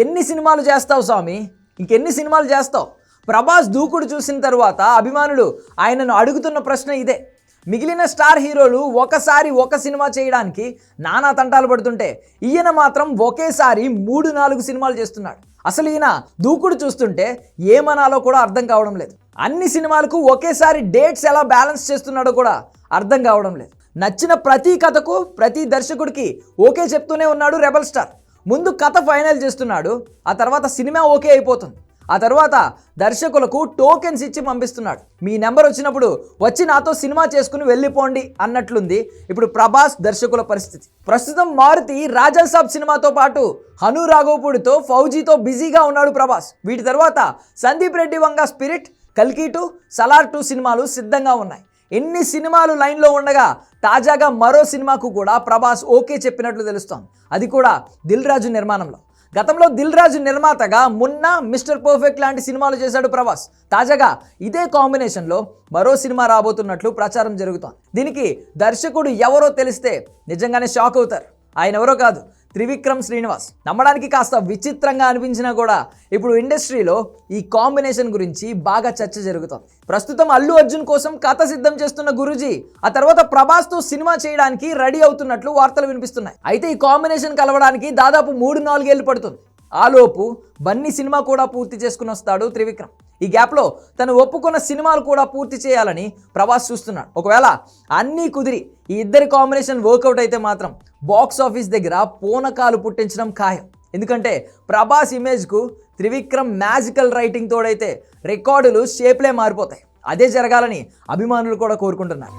ఎన్ని సినిమాలు చేస్తావు స్వామి, ఇంకెన్ని సినిమాలు చేస్తావు? ప్రభాస్ దూకుడు చూసిన తర్వాత అభిమానులు ఆయనను అడుగుతున్న ప్రశ్న ఇదే. మిగిలిన స్టార్ హీరోలు ఒకసారి ఒక సినిమా చేయడానికి నానా తంటాలు పడుతుంటే ఈయన మాత్రం ఒకేసారి 3-4 సినిమాలు చేస్తున్నాడు. అసలు ఈయన దూకుడు చూస్తుంటే ఏమనాలో కూడా అర్థం కావడం లేదు. అన్ని సినిమాలకు ఒకేసారి డేట్స్ ఎలా బ్యాలెన్స్ చేస్తున్నాడో కూడా అర్థం కావడం లేదు. నచ్చిన ప్రతి కథకు ప్రతి దర్శకుడికి ఓకే చెప్తూనే ఉన్నాడు రెబల్ స్టార్. ముందు కథ ఫైనల్ చేస్తున్నాడు, ఆ తర్వాత సినిమా ఓకే అయిపోతుంది, ఆ తర్వాత దర్శకులకు టోకెన్స్ ఇచ్చి పంపిస్తున్నాడు. మీ నెంబర్ వచ్చినప్పుడు వచ్చి నాతో సినిమా చేసుకుని వెళ్ళిపోండి అన్నట్లుంది ఇప్పుడు ప్రభాస్ దర్శకుల పరిస్థితి. ప్రస్తుతం మారుతి రాజాసాబ్ సినిమాతో పాటు హను రాఘవపూడితో ఫౌజీతో బిజీగా ఉన్నాడు ప్రభాస్. వీటి తర్వాత సందీప్ రెడ్డి వంగ స్పిరిట్, కల్కి 2, సలార్ 2 సినిమాలు సిద్ధంగా ఉన్నాయి. ఎన్ని సినిమాలు లైన్లో ఉండగా తాజాగా మరో సినిమాకు కూడా ప్రభాస్ ఓకే చెప్పినట్లు తెలుస్తోంది. అది కూడా దిల్ రాజు నిర్మాణంలో. గతంలో దిల్ రాజు నిర్మాతగా మున్నా, మిస్టర్ పర్ఫెక్ట్ లాంటి సినిమాలు చేశాడు ప్రభాస్. తాజాగా ఇదే కాంబినేషన్లో మరో సినిమా రాబోతున్నట్లు ప్రచారం జరుగుతోంది. దీనికి దర్శకుడు ఎవరో తెలిస్తే నిజంగానే షాక్ అవుతారు. ఆయన ఎవరో కాదు, త్రివిక్రమ్ శ్రీనివాస్. నమ్మడానికి కాస్త విచిత్రంగా అనిపించినా కూడా ఇప్పుడు ఇండస్ట్రీలో ఈ కాంబినేషన్ గురించి బాగా చర్చ జరుగుతోంది. ప్రస్తుతం అల్లు అర్జున్ కోసం కథ సిద్ధం చేస్తున్న గురూజీ ఆ తర్వాత ప్రభాస్తో సినిమా చేయడానికి రెడీ అవుతున్నట్లు వార్తలు వినిపిస్తున్నాయి. అయితే ఈ కాంబినేషన్ కలవడానికి దాదాపు 3-4 ఏళ్ళు పడుతుంది. ఆలోపు బన్నీ సినిమా కూడా పూర్తి చేసుకుని వస్తాడు త్రివిక్రమ్. ఈ గ్యాప్లో తను ఒప్పుకున్న సినిమాలు కూడా పూర్తి చేయాలని ప్రభాస్ చూస్తున్నాడు. ఒకవేళ అన్నీ కుదిరి ఈ ఇద్దరి కాంబినేషన్ వర్కౌట్ అయితే మాత్రం బాక్స్ ఆఫీస్ దగ్గర పూనకాలు పుట్టించడం ఖాయం. ఎందుకంటే ప్రభాస్ ఇమేజ్కు త్రివిక్రమ్ మ్యాజికల్ రైటింగ్ తోడైతే రికార్డులు షేప్లే మారిపోతాయి. అదే జరగాలని అభిమానులు కూడా కోరుకుంటున్నారు.